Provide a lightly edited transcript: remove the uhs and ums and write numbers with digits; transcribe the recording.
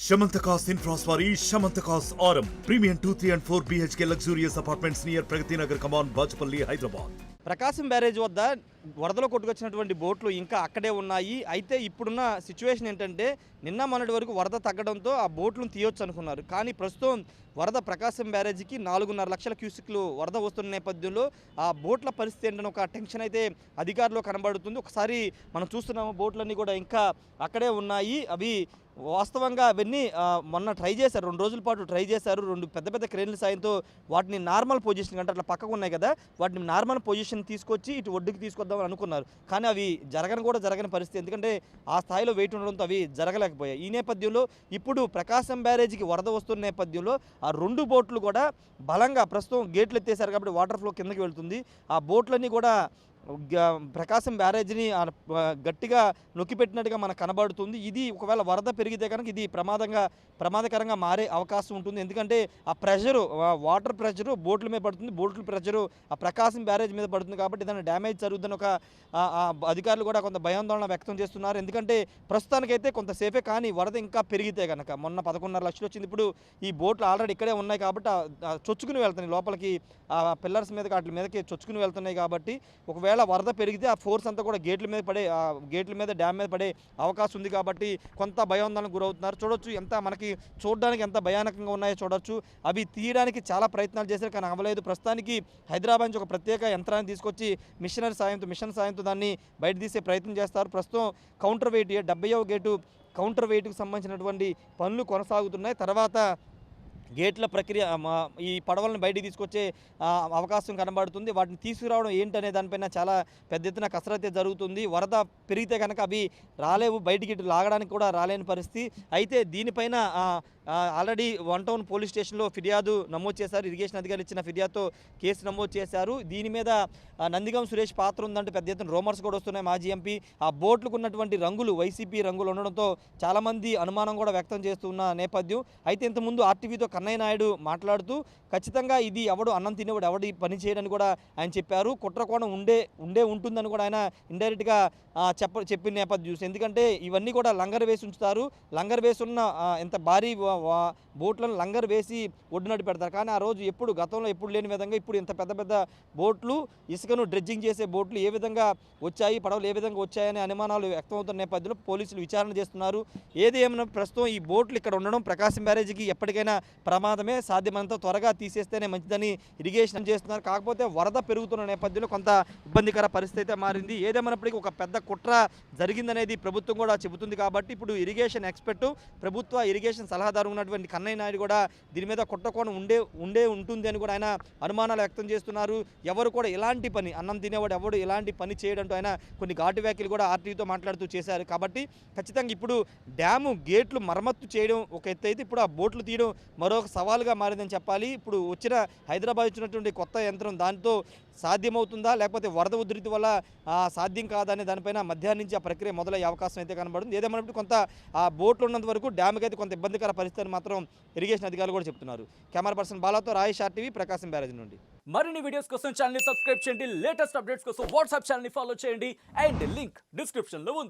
Shamantakas Infraswari Shamantakas Aurum Premium 2, 3 and 4 BHK luxurious apartments near Pragati Nagar, Kaman, Bajpalli, Hyderabad. Prakasam barrage వద్ద వరదలో కొట్టుకొచ్చినటువంటి బోట్లు ఇంకా అక్కడే ఉన్నాయి. అయితే ఇప్పుడున్న సిచ్యువేషన్ ఏంటంటే నిన్న మొన్నటి వరకు వరద తగ్గడంతో ఆ బోట్లను తీయొచ్చు అనుకున్నారు. కానీ ప్రస్తుతం వరద ప్రకాశం బ్యారేజీకి 4.5 లక్షల క్యూసిక్లు వరద వస్తున్న నేపథ్యంలో ఆ బోట్ల పరిస్థితి ఏంటని ఒక టెన్షన్ అయితే అధికారులు కనబడుతుంది. ఒకసారి మనం చూస్తున్నాము బోట్లన్నీ కూడా ఇంకా అక్కడే ఉన్నాయి. అవి వాస్తవంగా అవన్నీ మొన్న ట్రై చేశారు, 2 రోజుల పాటు ట్రై చేశారు. 2 పెద్ద పెద్ద క్రేన్ల సాయంతో వాటిని నార్మల్ పొజిషన్ అంటే అట్లా పక్కకు ఉన్నాయి కదా, వాటిని నార్మల్ పొజిషన్ తీసుకొచ్చి ఇటు ఒడ్డుకి తీసుకొద్దామని అనుకున్నారు. కానీ అవి జరగని పరిస్థితి, ఎందుకంటే ఆ స్థాయిలో వెయిట్ ఉండడంతో అవి జరగలేకపోయాయి. ఈ నేపథ్యంలో ఇప్పుడు ప్రకాశం బ్యారేజీకి వరద వస్తున్న నేపథ్యంలో ఆ 2 బోట్లు కూడా బలంగా ప్రస్తుతం గేట్లు ఎత్తేసారు కాబట్టి వాటర్ ఫ్లో కిందకి వెళ్తుంది. ఆ బోట్లన్నీ కూడా ప్రకాశం బ్యారేజ్ని గట్టిగా నొక్కిపెట్టినట్టుగా మనకు కనబడుతుంది. ఇది ఒకవేళ వరద పెరిగితే కనుక ఇది ప్రమాదకరంగా మారే అవకాశం ఉంటుంది. ఎందుకంటే ఆ ప్రెషరు, వాటర్ ప్రెషరు బోట్ల మీద పడుతుంది, బోట్ల ప్రెషరు ఆ ప్రకాశం బ్యారేజ్ మీద పడుతుంది. కాబట్టి ఏదైనా డ్యామేజ్ జరుగుతుందని ఒక అధికారులు కూడా కొంత భయాందోళన వ్యక్తం చేస్తున్నారు. ఎందుకంటే ప్రస్తుతానికైతే కొంత సేఫే, కానీ వరద ఇంకా పెరిగితే కనుక మొన్న 11.5 లక్షలు వచ్చింది, ఇప్పుడు ఈ బోట్లు ఆల్రెడీ ఇక్కడే ఉన్నాయి కాబట్టి చొచ్చుకుని వెళ్తున్నాయి లోపలికి, ఆ పిల్లర్స్ మీద వాటి మీదకి చొచ్చుకుని వెళ్తున్నాయి. కాబట్టి ఒకవేళ వరద పెరిగితే ఆ ఫోర్స్ అంతా కూడా గేట్ల మీద డ్యామ్ మీద పడే అవకాశం ఉంది. కాబట్టి కొంత భయాందోళనకు గురవుతున్నారు. చూడొచ్చు ఎంత మనకి చూడడానికి ఎంత భయానకంగా ఉన్నాయో చూడొచ్చు. అవి తీయడానికి చాలా ప్రయత్నాలు చేశారు కానీ అవ్వలేదు. ప్రస్తుతానికి హైదరాబాద్ నుంచి ఒక ప్రత్యేక యంత్రాన్ని తీసుకొచ్చి మిషన్ సాయంతో దాన్ని బయట తీసే ప్రయత్నం చేస్తారు. ప్రస్తుతం కౌంటర్ వెయిట్ 70వ గేటు కౌంటర్ వెయిట్కి సంబంధించినటువంటి పనులు కొనసాగుతున్నాయి. తర్వాత గేట్ల ప్రక్రియ ఈ పడవలను బయటికి తీసుకొచ్చే అవకాశం కనబడుతుంది. వాటిని తీసుకురావడం ఏంటనే దానిపైన చాలా పెద్ద ఎత్తున కసరత్తు జరుగుతుంది. వరద పెరిగితే కనుక అవి రాలేవు, బయటికి ఇటు లాగడానికి కూడా రాలేని పరిస్థితి. అయితే దీనిపైన ఆల్రెడీ 1 టౌన్ పోలీస్ స్టేషన్లో ఫిర్యాదు నమోదు చేశారు. ఇరిగేషన్ అధికారులు ఇచ్చిన ఫిర్యాదుతో కేసు నమోదు చేశారు. దీని మీద నందిగం సురేష్ పాత్ర ఉందంటే పెద్ద ఎత్తున రూమర్స్ కూడా వస్తున్నాయి. మాజీ ఎంపీ ఆ బోట్లకు ఉన్నటువంటి రంగులు వైసీపీ రంగులు ఉండడంతో చాలామంది అనుమానం కూడా వ్యక్తం చేస్తున్న నేపథ్యం. అయితే ఇంతకుముందు ఆర్టీవీతో కన్నయ్య నాయుడు మాట్లాడుతూ ఖచ్చితంగా ఇది ఎవడు అన్నం తినేవాడు ఎవడు పని చేయడని కూడా ఆయన చెప్పారు. కుట్రకోణం ఉంటుందని కూడా ఆయన ఇండైరెక్ట్గా చెప్పిన నేపథ్యం చూసి, ఎందుకంటే ఇవన్నీ కూడా లంగర్ వేసి ఉంచుతారు. లంగర్ వేసి ఉన్న ఎంత భారీ బోట్లను లంగర్ వేసి ఒడ్డునట్టు పెడతారు. కానీ ఆ రోజు గతంలో ఎప్పుడు లేని విధంగా ఇప్పుడు ఇంత పెద్ద పెద్ద బోట్లు, ఇసుకను డ్రెడ్జింగ్ చేసే బోట్లు ఏ విధంగా వచ్చాయి, పడవలు ఏ విధంగా వచ్చాయనే అనుమానాలు వ్యక్తమవుతున్న నేపథ్యంలో పోలీసులు విచారణ చేస్తున్నారు. ఏది ఏమైనా ప్రస్తుతం ఈ బోట్లు ఇక్కడ ఉండడం ప్రకాశం బ్యారేజీకి ఎప్పటికైనా ప్రమాదమే, సాధ్యమైనంత త్వరగా తీసేస్తేనే మంచిదని ఇరిగేషన్ చేస్తున్నారు. కాకపోతే వరద పెరుగుతున్న నేపథ్యంలో కొంత ఇబ్బందికర పరిస్థితి అయితే మారింది. ఏదేమైనప్పటికీ ఒక పెద్ద కుట్ర జరిగిందనేది ప్రభుత్వం కూడా చెబుతుంది. కాబట్టి ఇప్పుడు ఇరిగేషన్ ఎక్స్పర్ట్, ప్రభుత్వ ఇరిగేషన్ సలహాదారు ఉన్నటువంటి కన్నయ్య నాయుడు కూడా దీని మీద కుట్రకోణం ఉంటుంది అని కూడా ఆయన అనుమానాలు వ్యక్తం చేస్తున్నారు. ఎవరు కూడా ఇలాంటి పని, అన్నం తినేవాడు ఎవడు ఇలాంటి పని చేయడంతో ఆయన కొన్ని ఘాటు వ్యాఖ్యలు కూడా ఆర్టీవీతో మాట్లాడుతూ చేశారు. కాబట్టి ఖచ్చితంగా ఇప్పుడు డ్యాము గేట్లు మరమ్మత్తు చేయడం ఒక ఎత్తు అయితే ఇప్పుడు ఆ బోట్లు తీయడం మరొక సవాలుగా మారిందని చెప్పాలి. ఇప్పుడు హైదరాబాద్ వచ్చినటువంటి కొత్త యంత్రం దాంతో సాధ్యమవుతుందా లేకపోతే వరద ఉధృతి వల్ల సాధ్యం కాదనే దానిపైన మధ్యాహ్నం నుంచి ఆ ప్రక్రియ మొదలయ్యే అవకాశం అయితే కనబడుతుంది. ఏదేమైనప్పుడు కొంత ఆ బోట్లు ఉన్నంత వరకు డ్యామ్కి అయితే కొంత ఇబ్బందికర పరిస్థితిని మాత్రం ఇరిగేషన్ అధికారులు కూడా చెప్తున్నారు. కెమెరా పర్సన్ బాలాతో రాయేష్, ఆర్టీవీ, ప్రకాశం బ్యారేజ్ నుండి. మరిన్ని వీడియోస్ కోసం ఛానల్ ని సబ్స్క్రైబ్ చేయండి, లేటెస్ట్ అప్డేట్స్ కోసం వాట్సాప్ ఛానల్ ని ఫాలో చేయండి అండ్ లింక్ డిస్క్రిప్షన్ లో ఉంది.